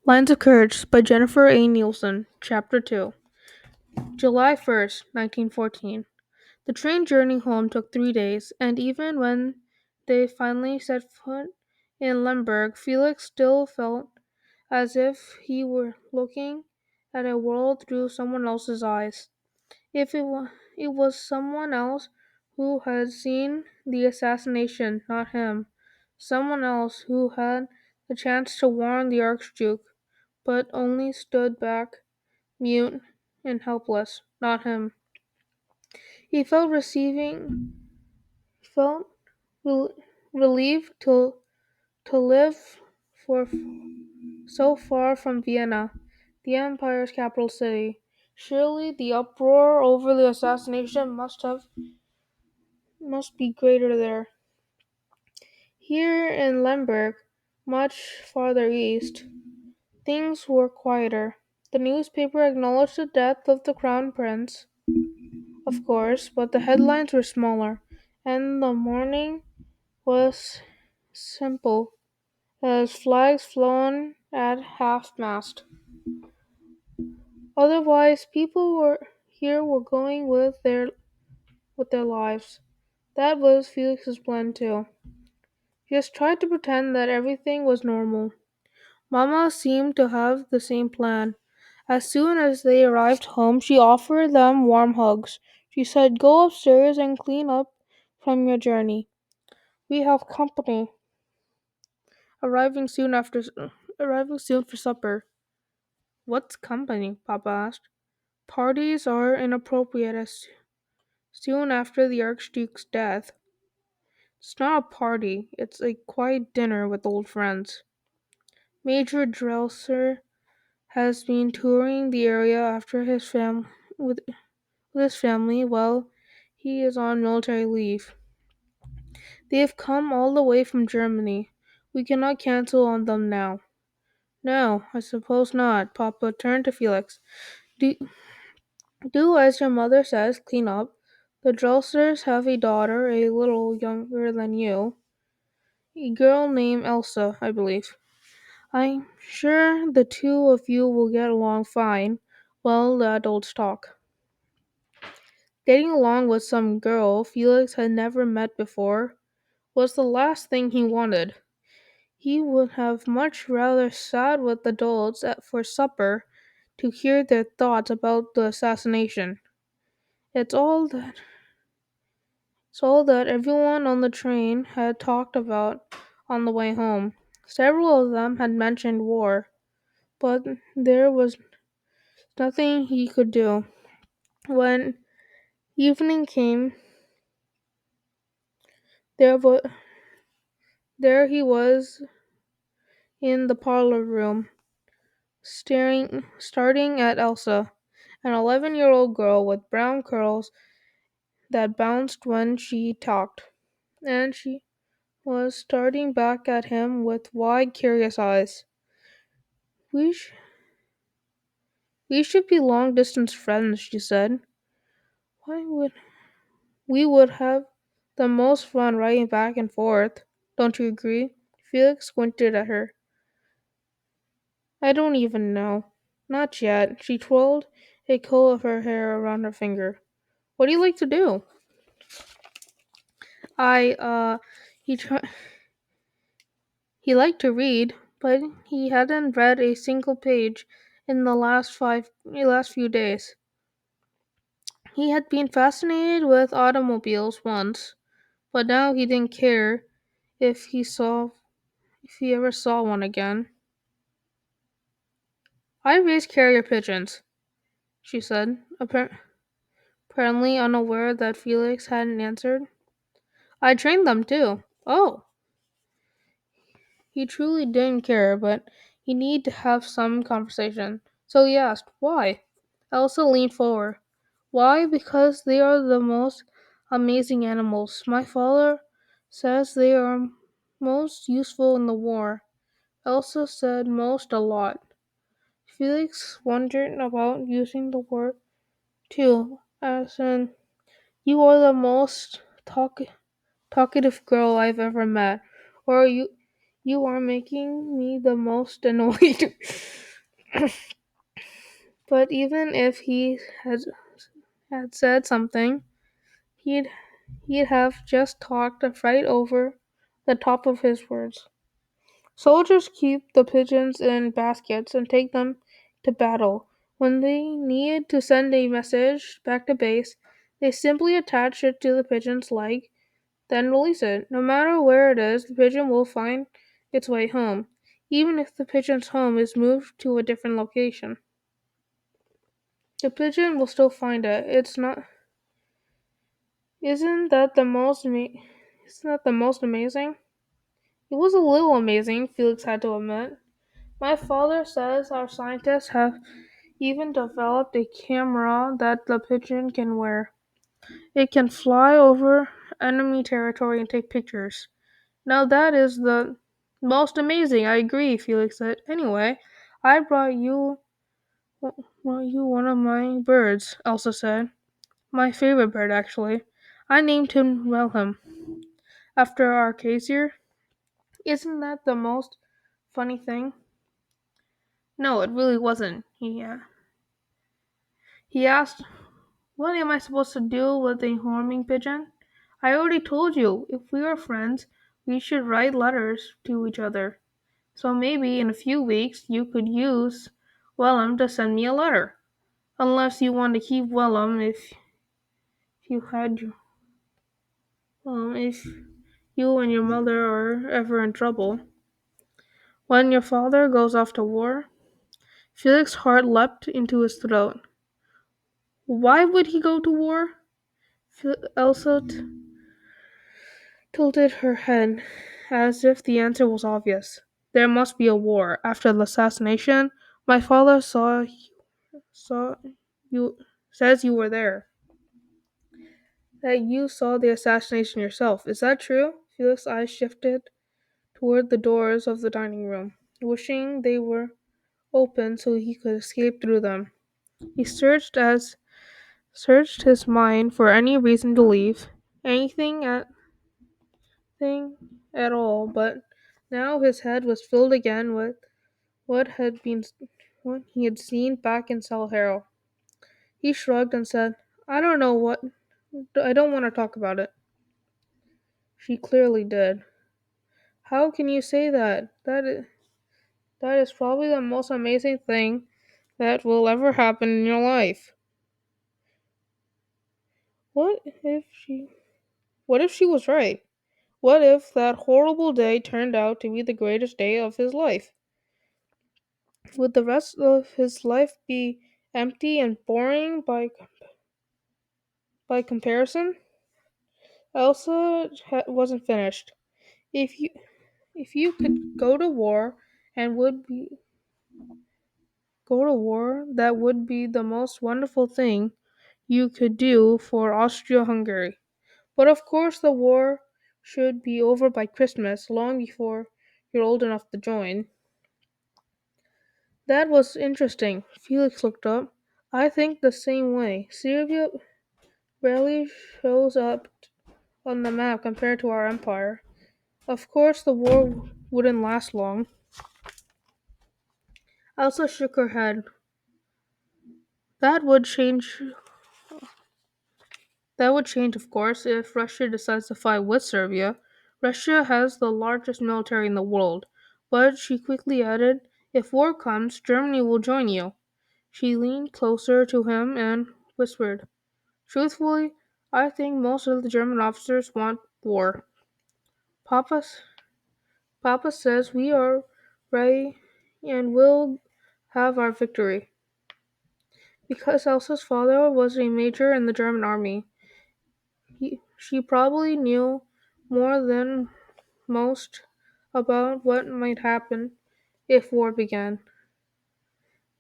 Lines of Courage by Jennifer A. Nielsen, Chapter 2. July 1st, 1914. The train journey home took 3 days, and even when they finally set foot in Lemberg, Felix still felt as if he were looking at a world through someone else's eyes. If it was someone else who had seen the assassination, not him. Someone else who had the chance to warn the Archduke, but only stood back, mute and helpless, not him. He felt rel- relieved to live for so far from Vienna, the Empire's capital city. Surely the uproar over the assassination must be greater there. Here in Lemberg, much farther east, things were quieter. The newspaper acknowledged the death of the Crown Prince, of course, but the headlines were smaller, and the mourning was simple, as flags flown at half mast. Otherwise, people were going with their lives. That was Felix's plan too. He just tried to pretend that everything was normal. Mama seemed to have the same plan. As soon as they arrived home, she offered them warm hugs. She said, "Go upstairs and clean up from your journey. We have company arriving soon after arriving soon for supper." "What's company?" Papa asked. "Parties are inappropriate as soon after the Archduke's death." "It's not a party. It's a quiet dinner with old friends. Major Drelser has been touring the area after with his family while he is on military leave. They have come all the way from Germany. We cannot cancel on them now." "No, I suppose not." Papa turned to Felix. Do, do as your mother says, clean up. The Drelsers have a daughter a little younger than you. A girl named Elsa, I believe. I'm sure the two of you will get along fine while the adults talk." Getting along with some girl Felix had never met before was the last thing he wanted. He would have much rather sat with adults for supper to hear their thoughts about the assassination. It's all that it's all that everyone on the train had talked about on the way home. Several of them had mentioned war, but there was nothing he could do. When evening came, there wa- there he was in the parlor room, starting at Elsa, an 11-year-old girl with brown curls that bounced when she talked, and she was starting back at him with wide, curious eyes. We, sh- we should be long distance friends, she said. Why would we would have the most fun riding back and forth? Don't you agree? Felix squinted at her. I don't even know. Not yet. She twirled a coil of her hair around her finger. What do you like to do? I, he tried. He liked to read, but he hadn't read a single page in the last few days. He had been fascinated with automobiles once, but now he didn't care if if he ever saw one again. "I raise carrier pigeons," she said, apparently unaware that Felix hadn't answered. "I trained them too." "Oh." He truly didn't care, but he needed to have some conversation. So he asked, "Why?" Elsa leaned forward. "Why? Because they are the most amazing animals. My father says they are most useful in the war." Elsa said most a lot. Felix wondered about using the word too, as in, "You are the most talkative girl I've ever met," or You are making me the most annoyed. But even if he had said something, he'd he'd have just talked right over the top of his words. Soldiers keep the pigeons in baskets and take them to battle. When they need to send a message back to base, they simply attach it to the pigeon's leg, then release it. No matter where it is, the pigeon will find its way home, even if the pigeon's home is moved to a different location. The pigeon will still find it. It's not. Isn't that the most? Isn't that the most amazing? It was a little amazing, Felix had to admit. My father says our scientists have even developed a camera that the pigeon can wear. It can fly over enemy territory and take pictures. Now that is the most amazing, I agree, Felix said. Anyway, I brought you one of my birds, Elsa said. My favorite bird, actually. I named him Wilhelm, after our Kaiser. Isn't that the most funny thing? No, it really wasn't. He asked, what am I supposed to do with a homing pigeon? I already told you, if we are friends, we should write letters to each other. So maybe in a few weeks you could use Willem to send me a letter. Unless you want to keep Willem if you had if you and your mother are ever in trouble. When your father goes off to war, Felix's heart leapt into his throat. Why would he go to war? Elsa tilted her head as if the answer was obvious. There must be a war. After the assassination, my father saw you says you were there. That you saw the assassination yourself. Is that true? Felix's eyes shifted toward the doors of the dining room, wishing they were open so he could escape through them. He searched his mind for any reason to leave, anything at thing at all, but now his head was filled again with what had been what he had seen back in Salhero. He shrugged and said, I don't want to talk about it. She clearly did. How can you say that? That is probably the most amazing thing that will ever happen in your life. What if she What if she was right? What if that horrible day turned out to be the greatest day of his life? Would the rest of his life be empty and boring by comparison? Elsa wasn't finished. If you if you could and would be go to war, that would be the most wonderful thing you could do for Austria-Hungary. But of course, the war should be over by Christmas, long before you're old enough to join. That was interesting. Felix looked up. I think the same way. Serbia rarely shows up on the map compared to our empire. Of course, the war wouldn't last long. Elsa shook her head. That would change. That would change, of course, if Russia decides to fight with Serbia. Russia has the largest military in the world. But she quickly added, if war comes, Germany will join you. She leaned closer to him and whispered, truthfully, I think most of the German officers want war. Papa, Papa says we are ready and will have our victory. Because Elsa's father was a major in the German army, she probably knew more than most about what might happen if war began.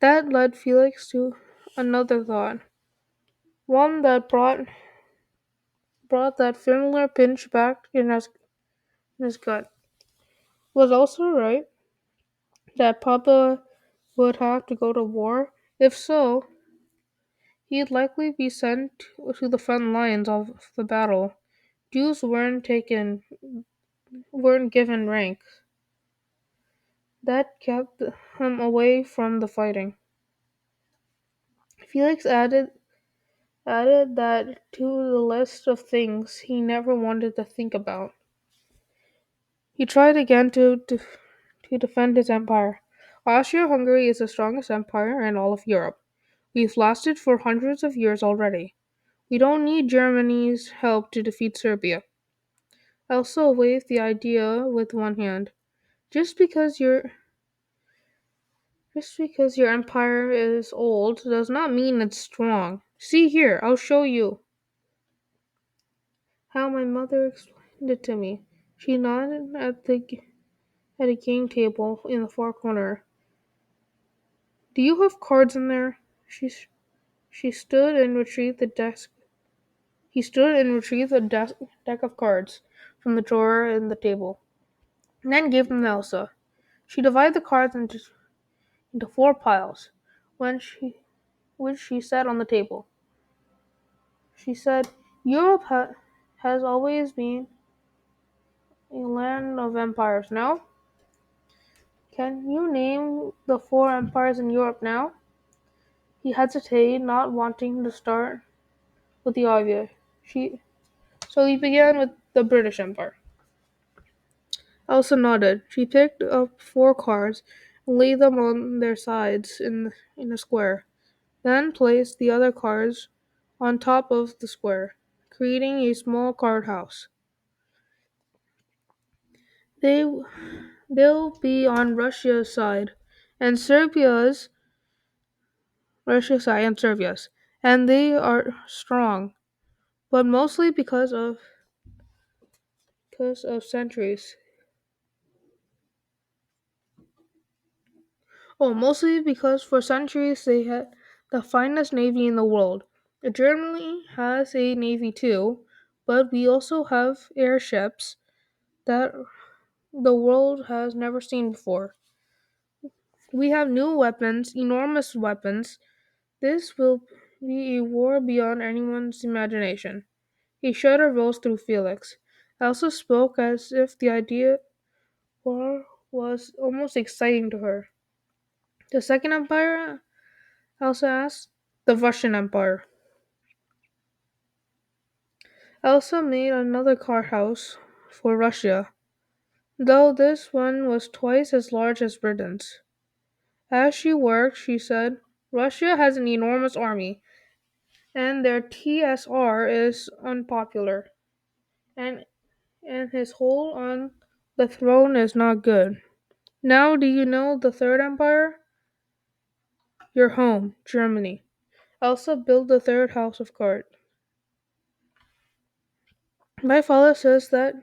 That led Felix to another thought, one that brought that familiar pinch back in his gut. Was also right that Papa would have to go to war. If so, he'd likely be sent to the front lines of the battle. Jews weren't given rank. that kept him away from the fighting. Felix added that to the list of things he never wanted to think about. He tried again to defend his empire. Austria-Hungary is the strongest empire in all of Europe. We've lasted for hundreds of years already. We don't need Germany's help to defeat Serbia. Elsa waved the idea with one hand. Just because your just because your empire is old does not mean it's strong. See here, I'll show you how my mother explained it to me. She nodded at a game table in the far corner. Do you have cards in there? She stood and retrieved the desk. He stood and retrieved a deck of cards from the drawer in the table, and then gave them to Elsa. She divided the cards into four piles, which she set on the table. She said, Europe has always been a land of empires. No? Can you name the four empires in Europe now? He hesitated, not wanting to start with the obvious. She, so he began with the British Empire. Elsa nodded. She picked up four cards and laid them on their sides in a square, then placed the other cards on top of the square, creating a small card house. They they'll be on Russia's side and Serbia's, and they are strong, but mostly because of centuries. Oh, mostly because for centuries they had the finest navy in the world. Germany has a navy too, but we also have airships that the world has never seen before. We have new weapons, enormous weapons. This will be a war beyond anyone's imagination. A shudder rose through Felix. Elsa spoke as if the idea war was almost exciting to her. The Second Empire? Elsa asked. The Russian Empire. Elsa made another card house for Russia, though this one was twice as large as Britain's. As she worked, she said, Russia has an enormous army, and their TSR is unpopular, and, and his hold on the throne is not good. Now, do you know the Third Empire? Your home, Germany. Elsa built the third house of cards. My father says that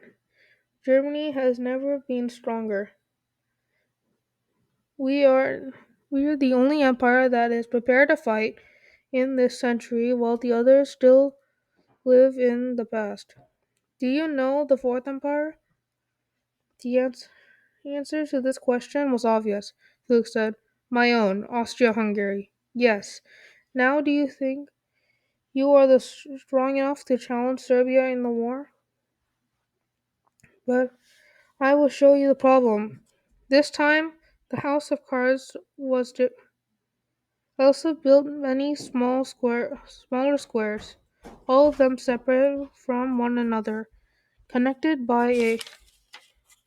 Germany has never been stronger. We are we are the only empire that is prepared to fight in this century while the others still live in the past. Do you know the Fourth Empire? The answer to this question was obvious. Felix said, My own, Austria-Hungary. Yes. Now do you think you are strong enough to challenge Serbia in the war? But I will show you the problem. This time, the House of Cards was also built many smaller squares, all of them separate from one another, connected by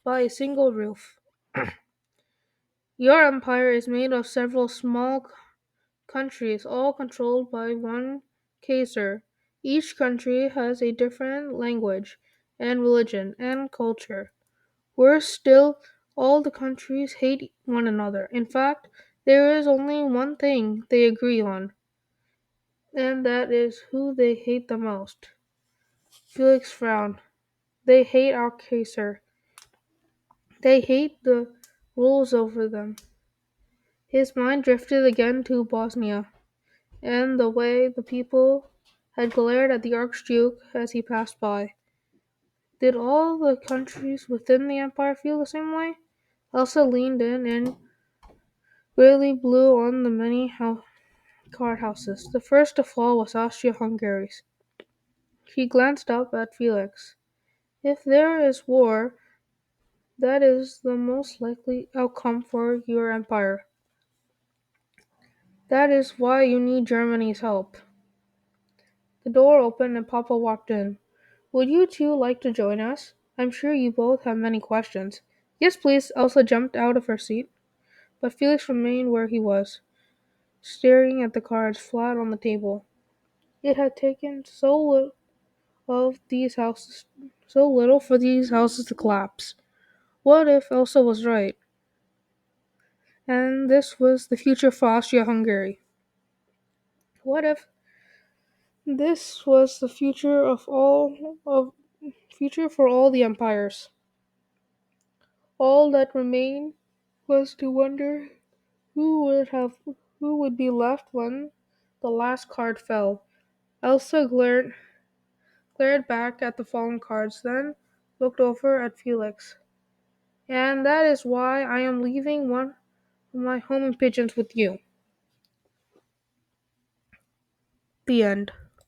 a single roof. Your empire is made of several small countries, all controlled by one Kaiser. Each country has a different language and religion and culture. Worse still, all the countries hate one another. In fact, there is only one thing they agree on, and that is who they hate the most. Felix frowned. They hate our Kaiser. They hate the rules over them. His mind drifted again to Bosnia, and the way the people had glared at the Archduke as he passed by. Did all the countries within the empire feel the same way? Elsa leaned in and really blew on the many card houses. The first to fall was Austria-Hungary's. She glanced up at Felix. If there is war, That is the most likely outcome for your empire. That is why you need Germany's help. The door opened and Papa walked in. Would you two like to join us? I'm sure you both have many questions. Yes, please. Elsa jumped out of her seat, but Felix remained where he was, staring at the cards flat on the table. It had taken so little for these houses to collapse. What if Elsa was right, and this was the future for Austria-Hungary? What if this was the future for all the empires? All that remained was to wonder who would have who would be left when the last card fell. Elsa glared back at the fallen cards, then looked over at Felix. And that is why I am leaving one of my homing pigeons with you. The end.